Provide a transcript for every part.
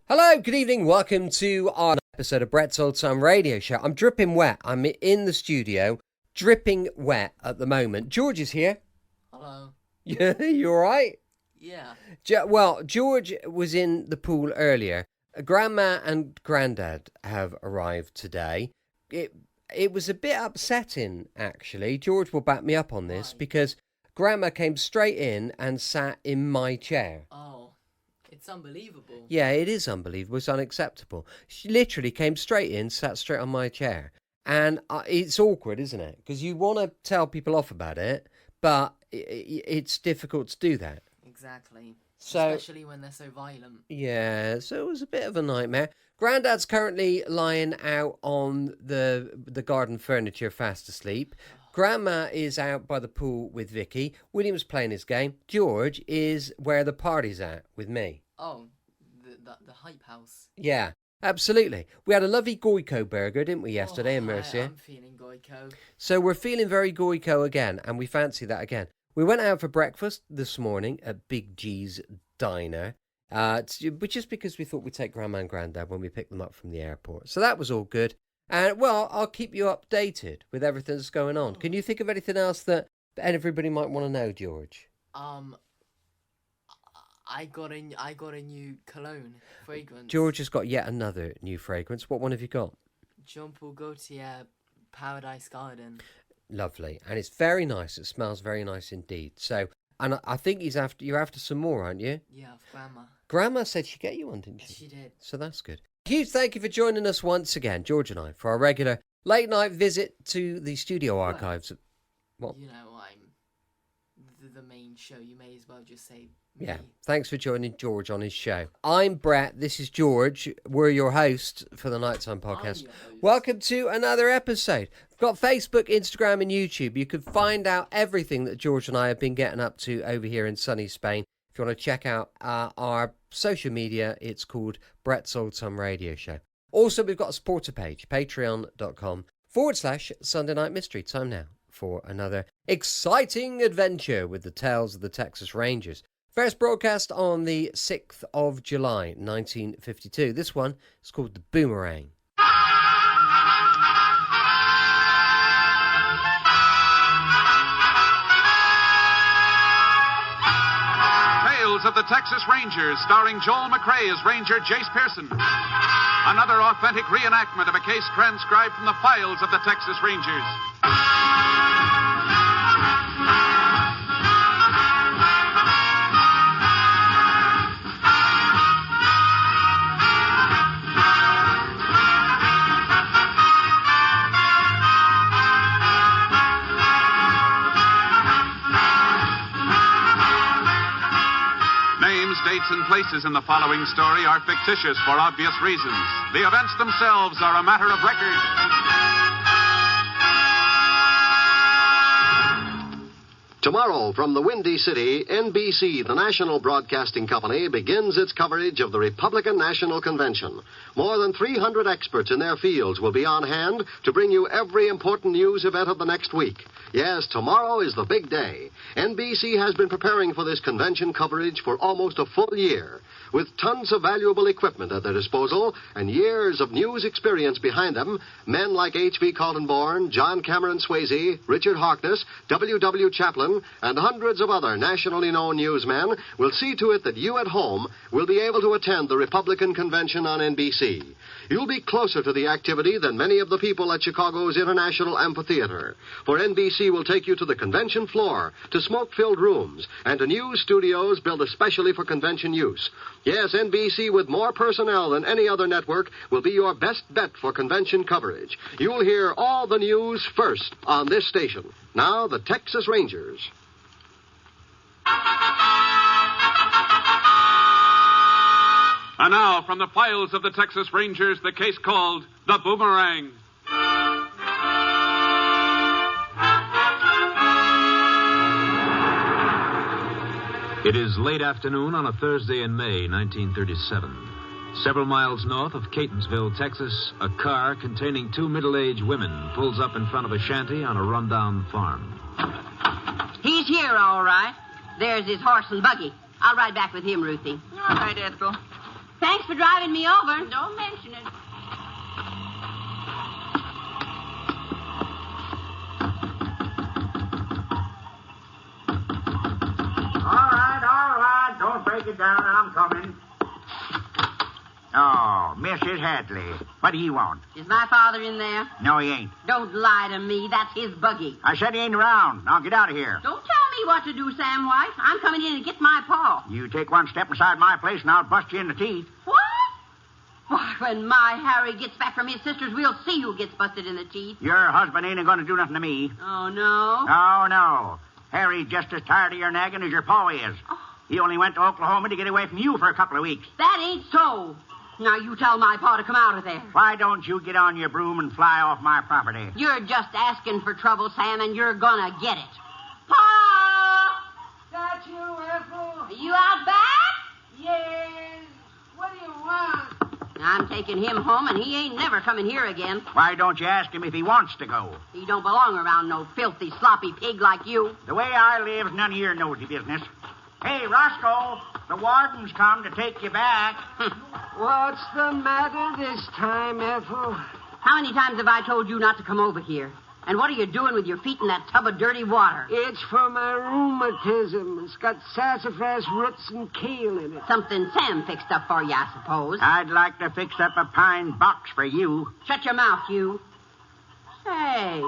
Hello, good evening. Welcome to our episode of Brett's Old Time Radio Show. I'm dripping wet. I'm in the studio, dripping wet at the moment. George is here. Hello. Yeah, you all right? Yeah. Well, George was in the pool earlier. Grandma and Grandad have arrived today. It was a bit upsetting, actually. George will back me up on this because Grandma came straight in and sat in my chair. Oh. It's unbelievable. Yeah, it is unbelievable. It's unacceptable. She literally came straight in, sat straight on my chair. And it's awkward, isn't it? Because you want to tell people off about it, but it's difficult to do that. Exactly. So, especially when they're so violent. Yeah, so it was a bit of a nightmare. Grandad's currently lying out on the garden furniture fast asleep. Grandma is out by the pool with Vicky. William's playing his game. George is where the party's at with me. Oh, the hype house. Yeah, absolutely. We had a lovely Goico burger, didn't we, yesterday in Murcia? I'm feeling Goico. So we're feeling very Goico again, and we fancy that again. We went out for breakfast this morning at Big G's Diner, just because we thought we'd take Grandma and Grandad when we picked them up from the airport. So that was all good. And, well, I'll keep you updated with everything that's going on. Can you think of anything else that everybody might want to know, George? I got a new cologne fragrance. George has got yet another new fragrance. What one have you got? Jean Paul Gaultier Paradise Garden. Lovely. And it's very nice. It smells very nice indeed. So, and I think you're after some more, aren't you? Yeah, Grandma. Grandma said she'd get you one, didn't she? She did. So that's good. Huge thank you for joining us once again, George and I, for our regular late night visit to the studio archives. What? You know, I'm the main show. You may as well just say me. Yeah, thanks for joining George on his show. I'm Brett. This is George. We're your host for the Nighttime Podcast. Welcome to another episode. We've got Facebook, Instagram, and YouTube. You can find out everything that George and I have been getting up to over here in sunny Spain. If you want to check out our social media, it's called Brett's Old Time Radio Show. Also, we've got a supporter page, patreon.com/Sunday Night Mystery. Time now for another exciting adventure with the tales of the Texas Rangers. First broadcast on the 6th of July, 1952. This one is called The Boomerang. Of the Texas Rangers, starring Joel McRae as Ranger Jace Pearson. Another authentic reenactment of a case transcribed from the files of the Texas Rangers. Dates and places in the following story are fictitious for obvious reasons. The events themselves are a matter of record. Tomorrow, from the Windy City, NBC, the national broadcasting company, begins its coverage of the Republican National Convention. More than 300 experts in their fields will be on hand to bring you every important news event of the next week. Yes, tomorrow is the big day. NBC has been preparing for this convention coverage for almost a full year. With tons of valuable equipment at their disposal and years of news experience behind them, men like H.V. Kaltenborn, John Cameron Swayze, Richard Harkness, W.W. Chaplin, and hundreds of other nationally known newsmen will see to it that you at home will be able to attend the Republican Convention on NBC. You'll be closer to the activity than many of the people at Chicago's International Amphitheater, for NBC will take you to the convention floor, to smoke-filled rooms, and to news studios built especially for convention use. Yes, NBC, with more personnel than any other network, will be your best bet for convention coverage. You'll hear all the news first on this station. Now, the Texas Rangers. And now, from the files of the Texas Rangers, the case called The Boomerang. It is late afternoon on a Thursday in May, 1937. Several miles north of Catonsville, Texas, a car containing two middle-aged women pulls up in front of a shanty on a rundown farm. He's here, all right. There's his horse and buggy. I'll ride back with him, Ruthie. All right, Ethel. Thanks for driving me over. Don't mention it. All right. Don't break it down. I'm coming. Oh, Mrs. Hadley. What do you want? Is my father in there? No, he ain't. Don't lie to me. That's his buggy. I said he ain't around. Now get out of here. Don't tell me what to do, Sam White. I'm coming in to get my paw. You take one step inside my place and I'll bust you in the teeth. What? Why, when my Harry gets back from his sisters, we'll see who gets busted in the teeth. Your husband ain't going to do nothing to me. Oh, no? Oh, no. Harry's just as tired of your nagging as your pa is. Oh. He only went to Oklahoma to get away from you for a couple of weeks. That ain't so. Now, you tell my pa to come out of there. Why don't you get on your broom and fly off my property? You're just asking for trouble, Sam, and you're gonna get it. Pa! That you, Ethel? Are you out back? Yes. What do you want? I'm taking him home, and he ain't never coming here again. Why don't you ask him if he wants to go? He don't belong around no filthy, sloppy pig like you. The way I live's none of your nosy business. Hey, Roscoe, the warden's come to take you back. What's the matter this time, Ethel? How many times have I told you not to come over here? And what are you doing with your feet in that tub of dirty water? It's for my rheumatism. It's got sassafras roots and kale in it. Something Sam fixed up for you, I suppose. I'd like to fix up a pine box for you. Shut your mouth, you. Say,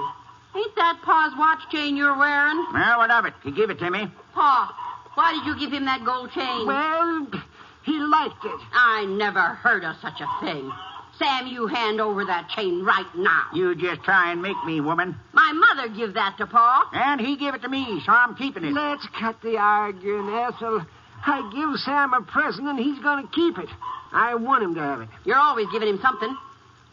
ain't that Pa's watch chain you're wearing? Well, what of it? He gave it to me. Pa, why did you give him that gold chain? Well, he liked it. I never heard of such a thing. Sam, you hand over that chain right now. You just try and make me, woman. My mother give that to Pa. And he gave it to me, so I'm keeping it. Let's cut the arguing, Ethel. I give Sam a present, and he's going to keep it. I want him to have it. You're always giving him something.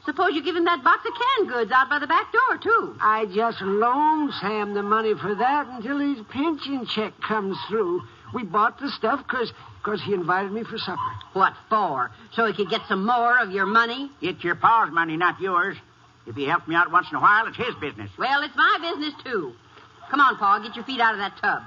Suppose you give him that box of canned goods out by the back door, too. I just loaned Sam the money for that until his pension check comes through. We bought the stuff because he invited me for supper. What for? So he could get some more of your money? It's your pa's money, not yours. If he helps me out once in a while, it's his business. Well, it's my business, too. Come on, Pa, get your feet out of that tub.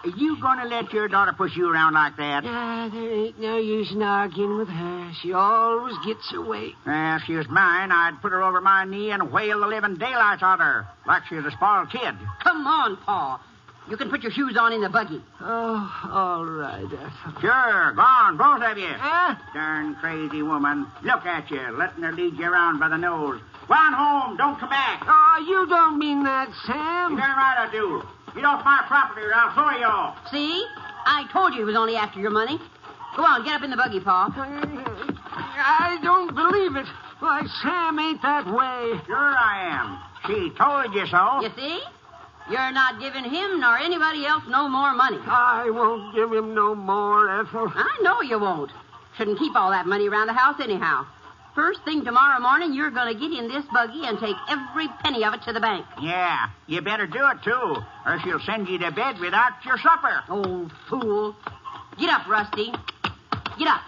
Are you going to let your daughter push you around like that? There ain't no use in arguing with her. She always gets her way. If she was mine, I'd put her over my knee and whale the living daylights out of her, like she was a spoiled kid. Come on, Pa. You can put your shoes on in the buggy. Oh, all right, Ethel. Sure, go on, both of you. Huh? Darn crazy woman. Look at you, letting her lead you around by the nose. Go on home, don't come back. Oh, you don't mean that, Sam. Damn right I do. Get off my property or I'll throw you off. See? I told you he was only after your money. Go on, get up in the buggy, Pa. I don't believe it. Why, Sam ain't that way. Sure I am. She told you so. You see? You're not giving him nor anybody else no more money. I won't give him no more, Ethel. I know you won't. Shouldn't keep all that money around the house anyhow. First thing tomorrow morning, you're going to get in this buggy and take every penny of it to the bank. Yeah, you better do it, too, or she'll send you to bed without your supper. Old fool. Get up, Rusty. Get up.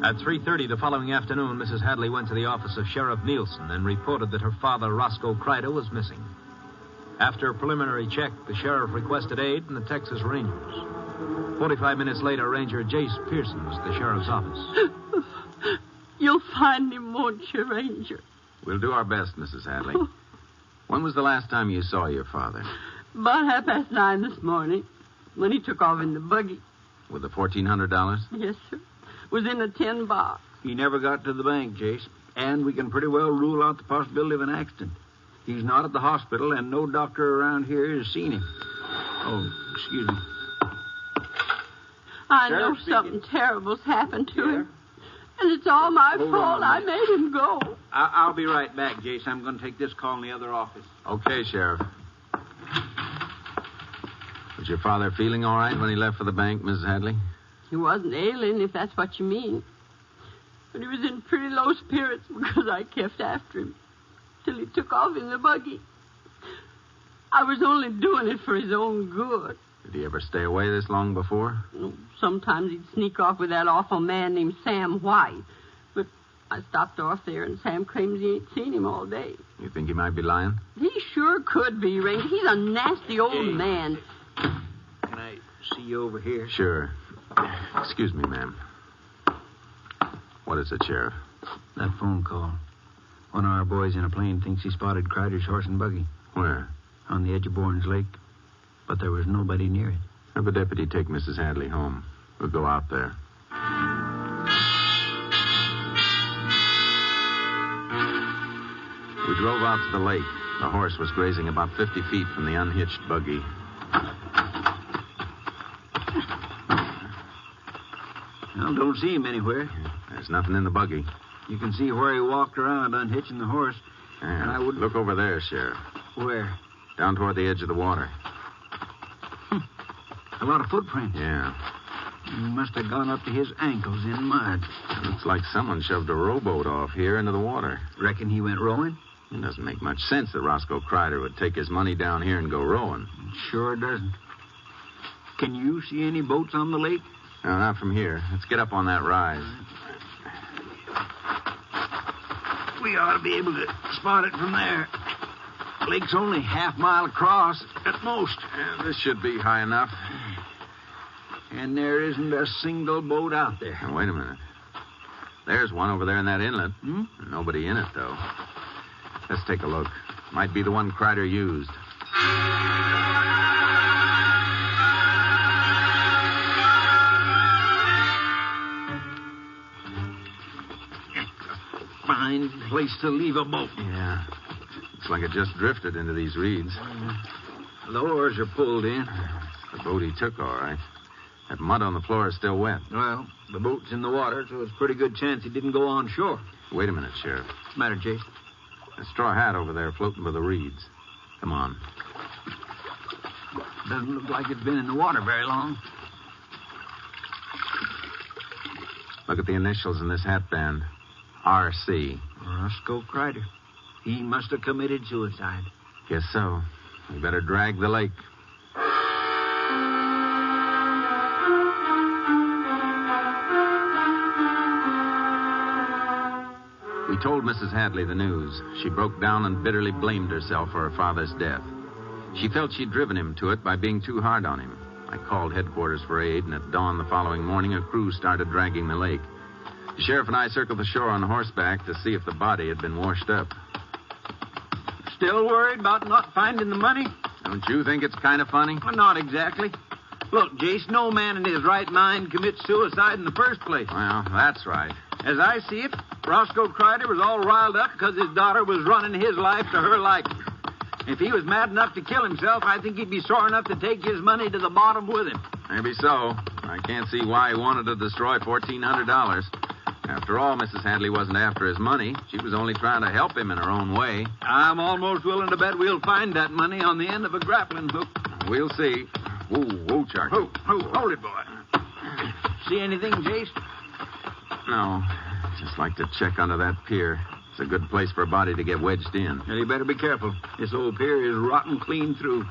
At 3:30 the following afternoon, Mrs. Hadley went to the office of Sheriff Nielsen and reported that her father, Roscoe Crider, was missing. After a preliminary check, the sheriff requested aid from the Texas Rangers. 45 minutes later, Ranger Jace Pearson was at the sheriff's office. You'll find him, won't you, Ranger? We'll do our best, Mrs. Hadley. When was the last time you saw your father? About 9:30 this morning, when he took off in the buggy. With the $1,400? Yes, sir. Was in a tin box. He never got to the bank, Jace. And we can pretty well rule out the possibility of an accident. He's not at the hospital, and no doctor around here has seen him. Oh, excuse me. I Sheriff know speaking. something terrible's happened to him. And it's all my Hold fault. on a I minute. made him go. I'll be right back, Jace. I'm going to take this call in the other office. Okay, Sheriff. Was your father feeling all right when he left for the bank, Mrs. Hadley? He wasn't ailing, if that's what you mean. But he was in pretty low spirits because I kept after him till he took off in the buggy. I was only doing it for his own good. Did he ever stay away this long before? Sometimes he'd sneak off with that awful man named Sam White. But I stopped off there, and Sam claims he ain't seen him all day. You think he might be lying? He sure could be, Ranger. He's a nasty old man. Can I see you over here? Sure. Excuse me, ma'am. What is it, Sheriff? That phone call. One of our boys in a plane thinks he spotted Crider's horse and buggy. Where? On the edge of Bourne's Lake. But there was nobody near it. Have a deputy take Mrs. Hadley home. We'll go out there. We drove out to the lake. The horse was grazing about 50 feet from the unhitched buggy. Well, don't see him anywhere. There's nothing in the buggy. You can see where he walked around unhitching the horse. Yeah, And I would... Look over there, Sheriff. Where? Down toward the edge of the water. A lot of footprints. Yeah. He must have gone up to his ankles in mud. Looks like someone shoved a rowboat off here into the water. Reckon he went rowing? It doesn't make much sense that Roscoe Crider would take his money down here and go rowing. Sure doesn't. Can you see any boats on the lake? No, not from here. Let's get up on that rise. We ought to be able to spot it from there. The lake's only half-mile across at most. Yeah, this should be high enough. And there isn't a single boat out there. Now, wait a minute. There's one over there in that inlet. Hmm? Nobody in it, though. Let's take a look. Might be the one Crider used. Fine place to leave a boat. Yeah. Looks like it just drifted into these reeds. The oars are pulled in. The boat he took, all right. That mud on the floor is still wet. Well, the boat's in the water, so it's a pretty good chance he didn't go on shore. Wait a minute, Sheriff. What's the matter, Chase? A straw hat over there floating by the reeds. Come on. Doesn't look like it's been in the water very long. Look at the initials in this hat band. R.C. Roscoe Crider. He must have committed suicide. Guess so. We better drag the lake. We told Mrs. Hadley the news. She broke down and bitterly blamed herself for her father's death. She felt she'd driven him to it by being too hard on him. I called headquarters for aid, and at dawn the following morning, a crew started dragging the lake. The sheriff and I circled the shore on horseback to see if the body had been washed up. Still worried about not finding the money? Don't you think it's kind of funny? Well, not exactly. Look, Jace, no man in his right mind commits suicide in the first place. Well, that's right. As I see it, Roscoe Crider was all riled up because his daughter was running his life to her liking. If he was mad enough to kill himself, I think he'd be sore enough to take his money to the bottom with him. Maybe so. I can't see why he wanted to destroy $1,400. After all, Mrs. Hadley wasn't after his money. She was only trying to help him in her own way. I'm almost willing to bet we'll find that money on the end of a grappling hook. We'll see. Whoa, Charlie. Hold it, boy. See anything, Jace? No. Just like to check under that pier. It's a good place for a body to get wedged in. Well, you better be careful. This old pier is rotten clean through.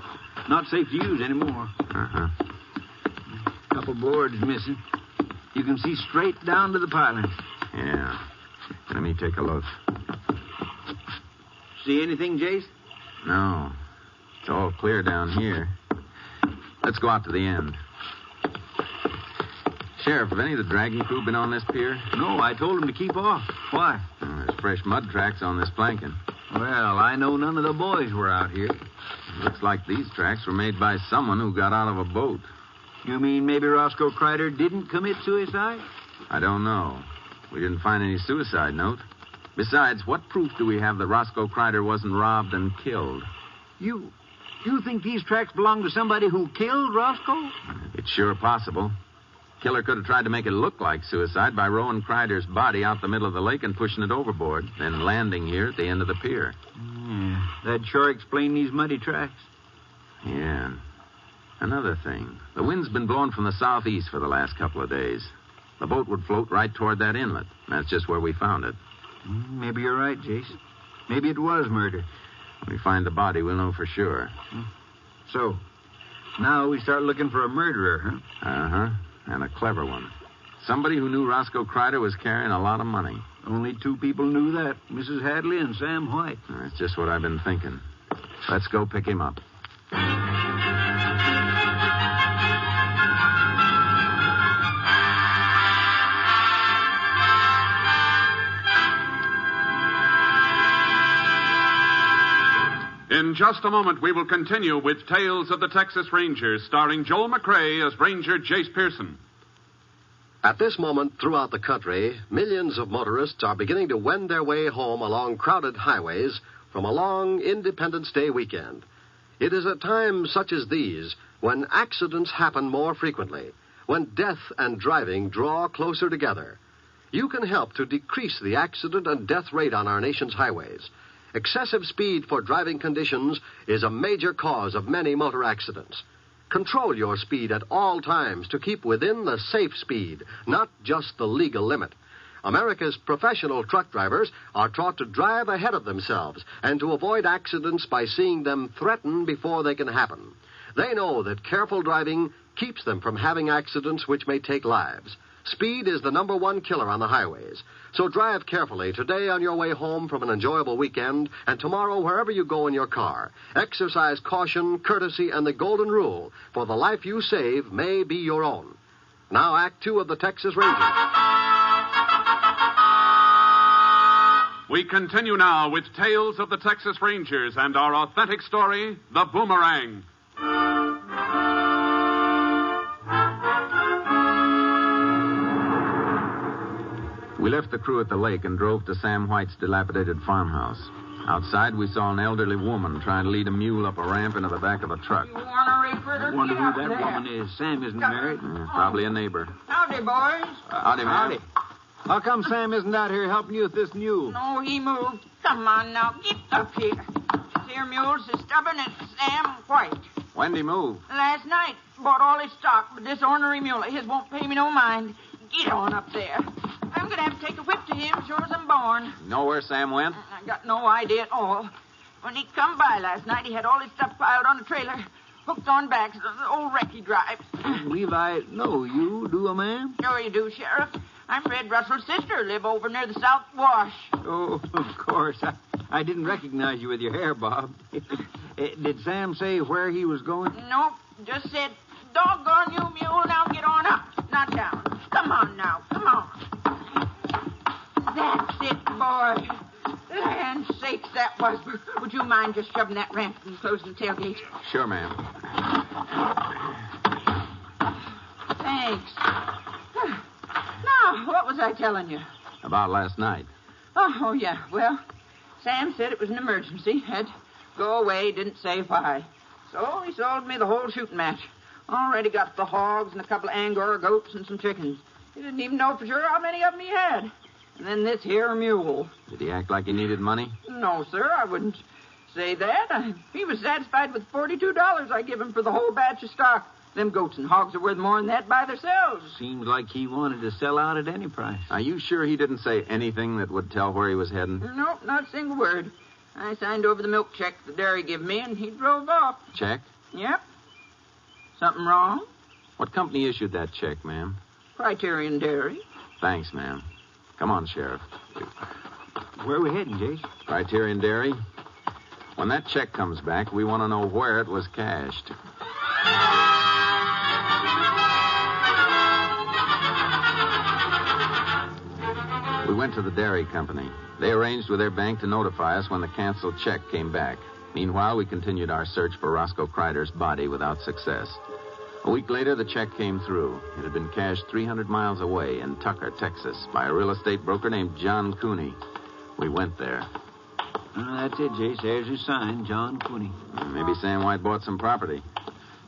Not safe to use anymore. Uh-huh. Couple boards missing. You can see straight down to the piling. Yeah. Let me take a look. See anything, Jace? No. It's all clear down here. Let's go out to the end. Sheriff, have any of the dragging crew been on this pier? No, I told them to keep off. Why? There's fresh mud tracks on this planking. Well, I know none of the boys were out here. Looks like these tracks were made by someone who got out of a boat. You mean maybe Roscoe Crider didn't commit suicide? I don't know. We didn't find any suicide note. Besides, what proof do we have that Roscoe Crider wasn't robbed and killed? You think these tracks belong to somebody who killed Roscoe? It's sure possible. Killer could have tried to make it look like suicide by rowing Crider's body out the middle of the lake and pushing it overboard, then landing here at the end of the pier. Yeah, that'd sure explain these muddy tracks. Yeah. Another thing. The wind's been blowing from the southeast for the last couple of days. The boat would float right toward that inlet. That's just where we found it. Maybe you're right, Jace. Maybe it was murder. When we find the body, we'll know for sure. So, now we start looking for a murderer, huh? Uh-huh. And a clever one. Somebody who knew Roscoe Crider was carrying a lot of money. Only two people knew that. Mrs. Hadley and Sam White. That's just what I've been thinking. Let's go pick him up. In just a moment, we will continue with Tales of the Texas Rangers, starring Joel McCrea as Ranger Jace Pearson. At this moment, throughout the country, millions of motorists are beginning to wend their way home along crowded highways from a long Independence Day weekend. It is at times such as these when accidents happen more frequently, when death and driving draw closer together. You can help to decrease the accident and death rate on our nation's highways. Excessive speed for driving conditions is a major cause of many motor accidents. Control your speed at all times to keep within the safe speed, not just the legal limit. America's professional truck drivers are taught to drive ahead of themselves and to avoid accidents by seeing them threaten before they can happen. They know that careful driving keeps them from having accidents which may take lives. Speed is the number one killer on the highways. So drive carefully today on your way home from an enjoyable weekend, and tomorrow wherever you go in your car. Exercise caution, courtesy, and the golden rule, for the life you save may be your own. Now, Act 2 of the Texas Rangers. We continue now with Tales of the Texas Rangers and our authentic story, The Boomerang. We left the crew at the lake and drove to Sam White's dilapidated farmhouse. Outside, we saw an elderly woman trying to lead a mule up a ramp into the back of a truck. You want to hurry further? I wonder Get who up that there. woman is. Sam isn't married. Probably a neighbor. Howdy, boys. Howdy, ma'am. Howdy. How come Sam isn't out here helping you with this mule? No, he moved. Come on now, get up here. This here mule's as stubborn as Sam White. When'd he move? Last night, bought all his stock, but this ornery mule of his won't pay me no mind. Get on up there. I'm going to have to take a whip to him sure as I'm born. Know where Sam went? I got no idea at all. When he come by last night, he had all his stuff piled on a trailer, hooked on back, the old wreck he drives. Believe I know you, do a man? Sure you do, Sheriff. I'm Red Russell's sister, live over near the South Wash. Oh, of course. I didn't recognize you with your hair, Bob. Did Sam say where he was going? Nope, just said, doggone you, mule, now get on up, not down. Come on now, come on. That's it, boy. Land sakes, that was. Would you mind just shoving that ramp and closing the tailgate? Sure, ma'am. Thanks. Now, what was I telling you? About last night. Oh, yeah. Well, Sam said it was an emergency. Had to go away, didn't say why. So he sold me the whole shooting match. Already got the hogs and a couple of Angora goats and some chickens. He didn't even know for sure how many of them he had. And then this here mule. Did he act like he needed money? No, sir, I wouldn't say that. He was satisfied with $42 I give him for the whole batch of stock. Them goats and hogs are worth more than that by themselves. Seems like he wanted to sell out at any price. Are you sure he didn't say anything that would tell where he was heading? Nope, not a single word. I signed over the milk check the dairy give me, and he drove off. Check? Yep. Something wrong? What company issued that check, ma'am? Criterion Dairy. Thanks, ma'am. Come on, Sheriff. Where are we heading, Jace? Criterion Dairy. When that check comes back, we want to know where it was cashed. We went to the dairy company. They arranged with their bank to notify us when the canceled check came back. Meanwhile, we continued our search for Roscoe Kreider's body without success. A week later, the check came through. It had been cashed 300 miles away in Tucker, Texas, by a real estate broker named John Cooney. We went there. That's it, Jace. There's your sign, John Cooney. Maybe Sam White bought some property.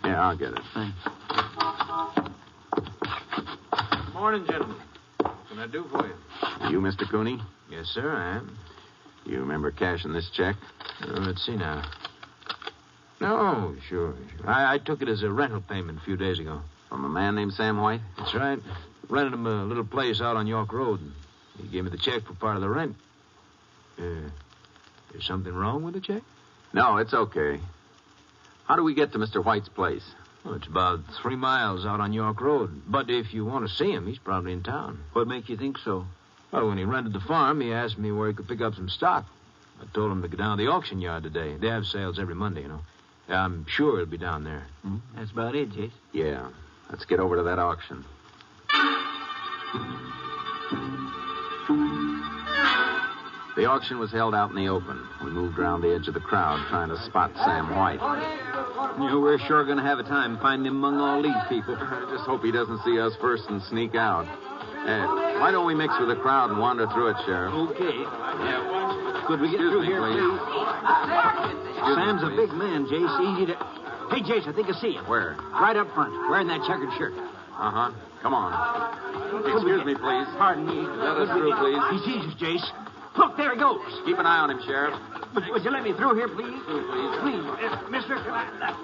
Yeah, I'll get it. Thanks. Morning, gentlemen. What can I do for you? You, Mr. Cooney? Yes, sir, I am. You remember cashing this check? Let's see now. No, sure. I took it as a rental payment a few days ago. From a man named Sam White? That's right. Rented him a little place out on York Road, and he gave me the check for part of the rent. Is something wrong with the check? No, it's okay. How do we get to Mr. White's place? Well, it's about 3 miles out on York Road. But if you want to see him, he's probably in town. What makes you think so? Well, when he rented the farm, he asked me where he could pick up some stock. I told him to go down to the auction yard today. They have sales every Monday, you know. I'm sure he'll be down there. That's about it, Jace. Yeah. Let's get over to that auction. The auction was held out in the open. We moved around the edge of the crowd trying to spot Sam White. We're sure going to have a time finding him among all these people. I just hope he doesn't see us first and sneak out. Why don't we mix with the crowd and wander through it, Sheriff? Okay. Could we get through here, please? Sam's a big man, Jace. Easy to... Hey, Jace, I think I see him. Where? Right up front, wearing that checkered shirt. Uh-huh. Come on. Excuse me, please. Pardon me. Let us through, please. He sees us, Jace. Look, there he goes. Keep an eye on him, Sheriff. Would you let me through here, please? Please. Please, mister.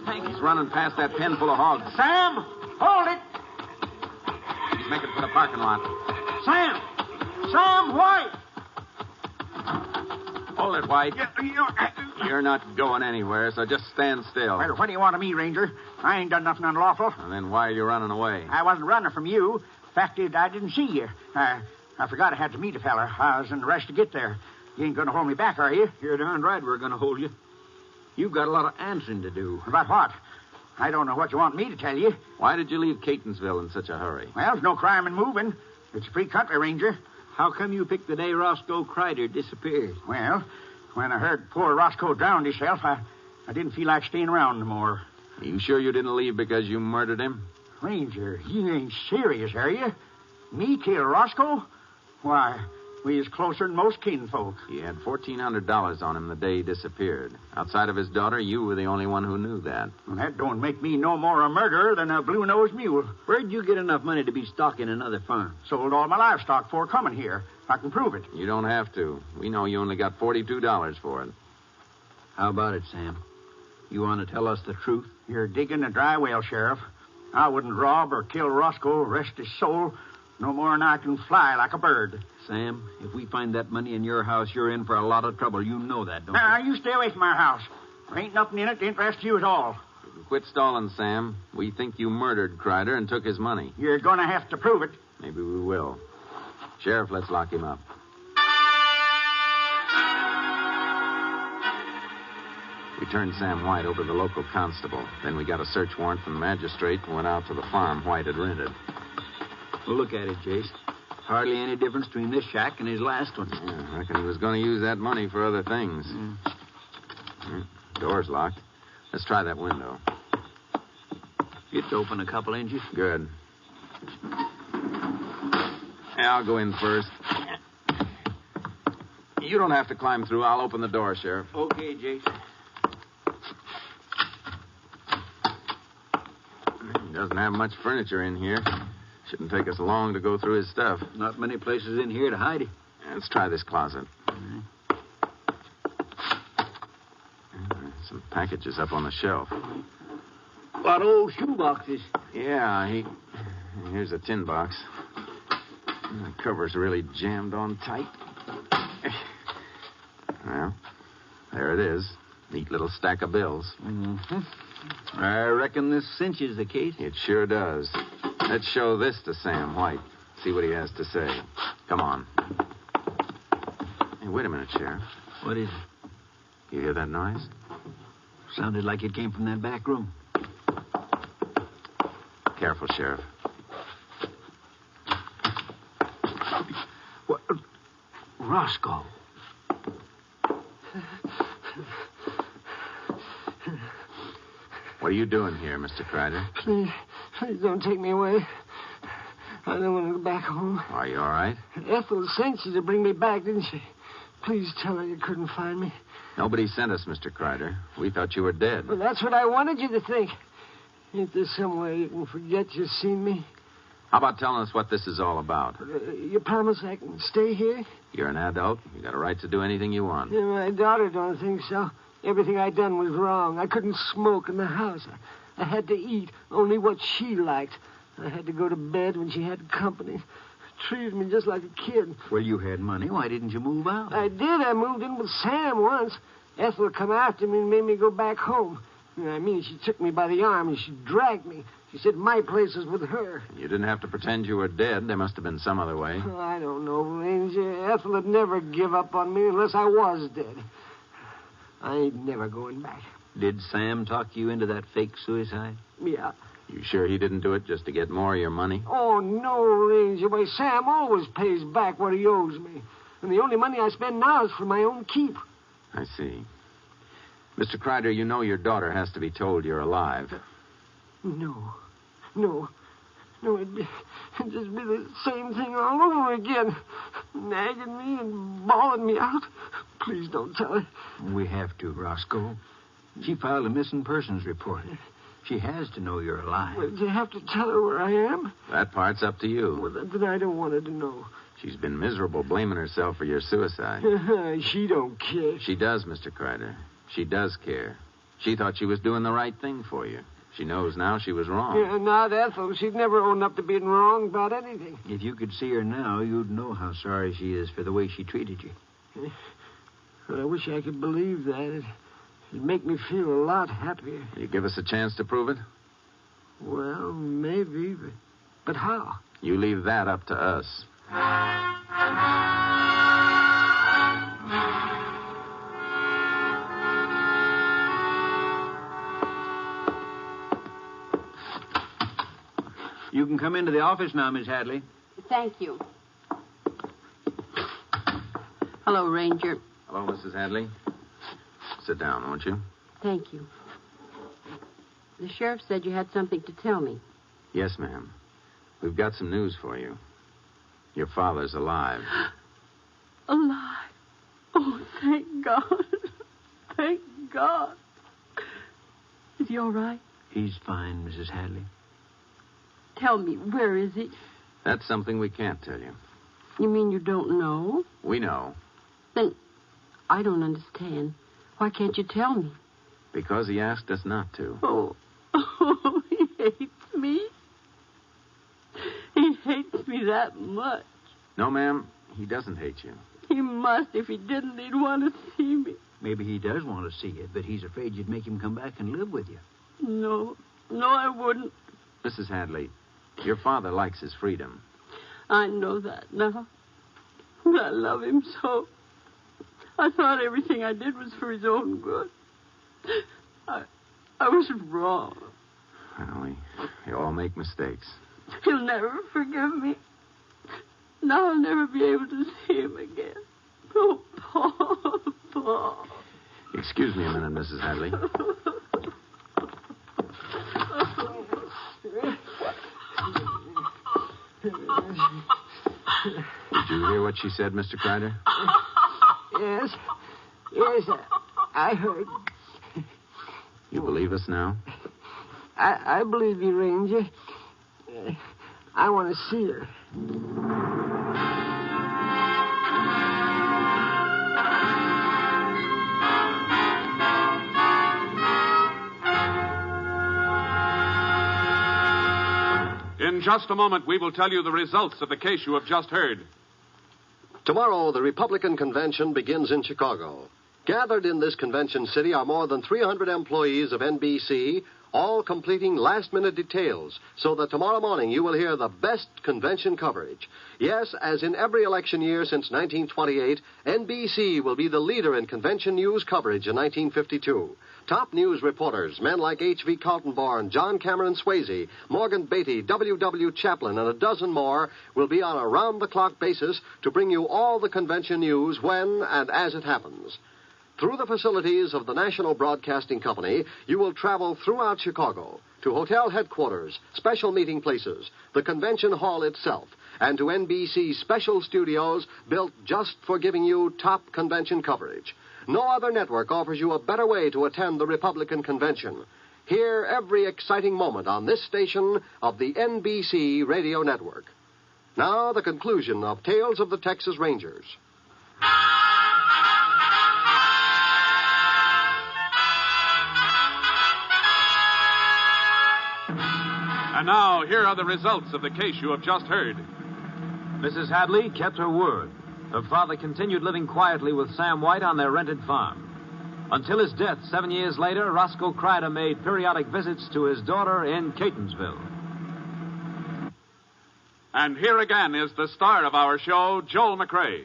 Thank you. He's running past that pen full of hogs. Sam, hold it. He's making for the parking lot. Sam White. Hold it, White. You're not going anywhere, so just stand still. Well, what do you want of me, Ranger? I ain't done nothing unlawful. And then why are you running away? I wasn't running from you. Fact is, I didn't see you. I forgot I had to meet a fella. I was in a rush to get there. You ain't going to hold me back, are you? You're darn right we're going to hold you. You've got a lot of answering to do. About what? I don't know what you want me to tell you. Why did you leave Catonsville in such a hurry? Well, there's no crime in moving. It's a free country, Ranger. How come you picked the day Roscoe Crider disappeared? Well, when I heard poor Roscoe drowned himself, I didn't feel like staying around no more. Are you sure you didn't leave because you murdered him? Ranger, you ain't serious, are you? Me kill Roscoe? Why, we is closer than most kinfolk. He had $1,400 on him the day he disappeared. Outside of his daughter, you were the only one who knew that. Well, that don't make me no more a murderer than a blue-nosed mule. Where'd you get enough money to be stocking another farm? Sold all my livestock before coming here. I can prove it. You don't have to. We know you only got $42 for it. How about it, Sam? You want to tell us the truth? You're digging a dry well, Sheriff. I wouldn't rob or kill Roscoe, rest his soul, no more than I can fly like a bird. Sam, if we find that money in your house, you're in for a lot of trouble. You know that, don't Now, you stay away from our house. There ain't nothing in it to interest you at all. Quit stalling, Sam. We think you murdered Crider and took his money. You're going to have to prove it. Maybe we will. Sheriff, let's lock him up. We turned Sam White over to the local constable. Then we got a search warrant from the magistrate and went out to the farm White had rented. Well, look at it, Jace. Hardly any difference between this shack and his last one. Yeah, I reckon he was going to use that money for other things. Door's locked. Let's try that window. It's open a couple inches. Good. Yeah, I'll go in first. You don't have to climb through. I'll open the door, Sheriff. Okay, Jace. He doesn't have much furniture in here. Shouldn't take us long to go through his stuff. Not many places in here to hide it. Let's try this closet. Some packages up on the shelf. What old shoe boxes? Yeah, here's a tin box. The cover's really jammed on tight. Well, there it is. Neat little stack of bills. Mm-hmm. I reckon this cinches the case. It sure does. Let's show this to Sam White. See what he has to say. Come on. Hey, wait a minute, Sheriff. What is it? You hear that noise? Sounded like it came from that back room. Careful, Sheriff. What? Roscoe. What are you doing here, Mr. Crider? Please don't take me away. I don't want to go back home. Are you all right? Ethel sent you to bring me back, didn't she? Please tell her you couldn't find me. Nobody sent us, Mr. Crider. We thought you were dead. Well, that's what I wanted you to think. Ain't there some way you can forget you've seen me? How about telling us what this is all about? You promise I can stay here? You're an adult. You got a right to do anything you want. Yeah, my daughter don't think so. Everything I done was wrong. I couldn't smoke in the house. I had to eat only what she liked. I had to go to bed when she had company. Treated me just like a kid. Well, you had money. Why didn't you move out? I did. I moved in with Sam once. Ethel come after me and made me go back home. I mean, she took me by the arm and she dragged me. She said my place was with her. You didn't have to pretend you were dead. There must have been some other way. Oh, I don't know, Ranger. Ethel would never give up on me unless I was dead. I ain't never going back. Did Sam talk you into that fake suicide? Yeah. You sure he didn't do it just to get more of your money? Oh, no, Ranger. Why, Sam always pays back what he owes me. And the only money I spend now is for my own keep. I see. Mr. Kreider, you know your daughter has to be told you're alive. No, it'd just be the same thing all over again. Nagging me and bawling me out. Please don't tell her. We have to, Roscoe. She filed a missing persons report. She has to know you're alive. Well, do you have to tell her where I am? That part's up to you. Well, then I don't want her to know. She's been miserable blaming herself for your suicide. She don't care. She does, Mr. Kreider. She does care. She thought she was doing the right thing for you. She knows now she was wrong. Yeah, not Ethel. She'd never own up to being wrong about anything. If you could see her now, you'd know how sorry she is for the way she treated you. But I wish I could believe that. It'd make me feel a lot happier. You give us a chance to prove it? Well, maybe, but how? You leave that up to us. You can come into the office now, Miss Hadley. Thank you. Hello, Ranger. Hello, Mrs. Hadley. Sit down, won't you? Thank you. The sheriff said you had something to tell me. Yes, ma'am. We've got some news for you. Your father's alive. Alive? Oh, thank God. Thank God. Is he all right? He's fine, Mrs. Hadley. Tell me, where is he? That's something we can't tell you. You mean you don't know? We know. Then I don't understand. Why can't you tell me? Because he asked us not to. Oh, he hates me. He hates me that much. No, ma'am, he doesn't hate you. He must. If he didn't, he'd want to see me. Maybe he does want to see you, but he's afraid you'd make him come back and live with you. No, I wouldn't. Mrs. Hadley, your father likes his freedom. I know that now. But I love him so. I thought everything I did was for his own good. I was wrong. Well, we all make mistakes. He'll never forgive me. Now I'll never be able to see him again. Oh, Paul. Excuse me a minute, Mrs. Hadley. Did you hear what she said, Mr. Kreider? Yes, I heard. You believe us now? I believe you, Ranger. I want to see her. In just a moment, we will tell you the results of the case you have just heard. Tomorrow, the Republican Convention begins in Chicago. Gathered in this convention city are more than 300 employees of NBC, all completing last-minute details, so that tomorrow morning you will hear the best convention coverage. Yes, as in every election year since 1928, NBC will be the leader in convention news coverage in 1952. Top news reporters, men like H.V. Kaltenborn, John Cameron Swayze, Morgan Beatty, W.W. Chaplin, and a dozen more, will be on a round-the-clock basis to bring you all the convention news when and as it happens. Through the facilities of the National Broadcasting Company, you will travel throughout Chicago to hotel headquarters, special meeting places, the convention hall itself, and to NBC's special studios built just for giving you top convention coverage. No other network offers you a better way to attend the Republican Convention. Hear every exciting moment on this station of the NBC Radio Network. Now, the conclusion of Tales of the Texas Rangers. And now, here are the results of the case you have just heard. Mrs. Hadley kept her word. Her father continued living quietly with Sam White on their rented farm. Until his death 7 years later, Roscoe Kreider made periodic visits to his daughter in Catonsville. And here again is the star of our show, Joel McCrea.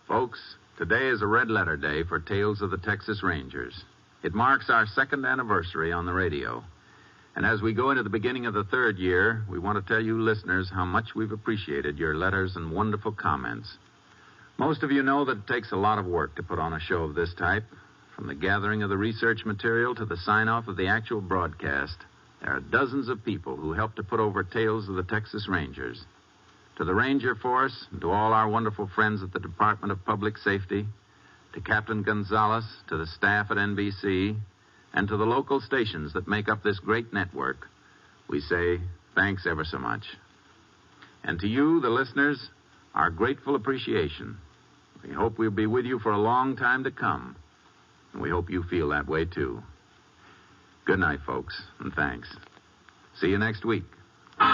Folks, today is a red letter day for Tales of the Texas Rangers. It marks our second anniversary on the radio. And as we go into the beginning of the third year, we want to tell you listeners how much we've appreciated your letters and wonderful comments. Most of you know that it takes a lot of work to put on a show of this type. From the gathering of the research material to the sign-off of the actual broadcast, there are dozens of people who help to put over tales of the Texas Rangers. To the Ranger Force and to all our wonderful friends at the Department of Public Safety, to Captain Gonzalez, to the staff at NBC, and to the local stations that make up this great network, we say thanks ever so much. And to you, the listeners, our grateful appreciation. We hope we'll be with you for a long time to come. And we hope you feel that way, too. Good night, folks, and thanks. See you next week. Next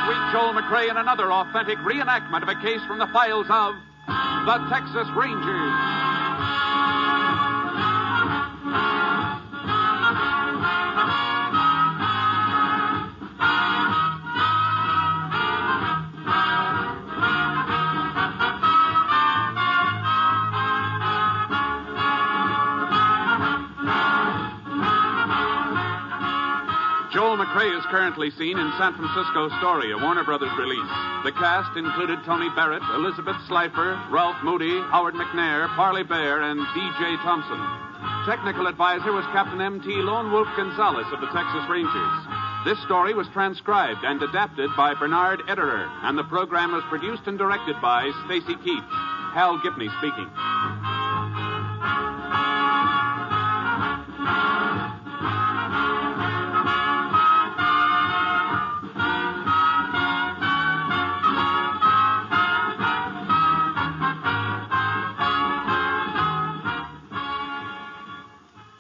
week, Joel McCrea in another authentic reenactment of a case from the files of the Texas Rangers. Joel McCrea is currently seen in San Francisco Story, a Warner Brothers release. The cast included Tony Barrett, Elizabeth Slifer, Ralph Moody, Howard McNair, Parley Bear, and D.J. Thompson. Technical advisor was Captain M.T. Lone Wolf Gonzalez of the Texas Rangers. This story was transcribed and adapted by Bernard Ederer, and the program was produced and directed by Stacy Keach. Hal Gibney speaking.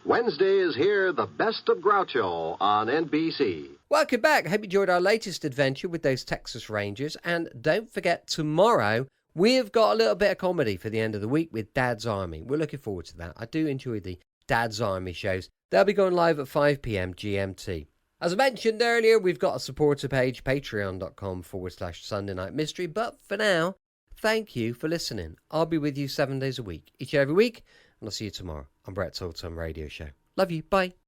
Wednesday is here, the best of Groucho on NBC. Welcome back. Hope you enjoyed our latest adventure with those Texas Rangers. And don't forget, tomorrow we've got a little bit of comedy for the end of the week with Dad's Army. We're looking forward to that. I do enjoy the Dad's Army shows. They'll be going live at 5 p.m. GMT. As I mentioned earlier, we've got a supporter page, patreon.com/Sunday Night Mystery. But for now, thank you for listening. I'll be with you 7 days a week, each and every week. And I'll see you tomorrow on Brett's Old Time Radio Show. Love you. Bye.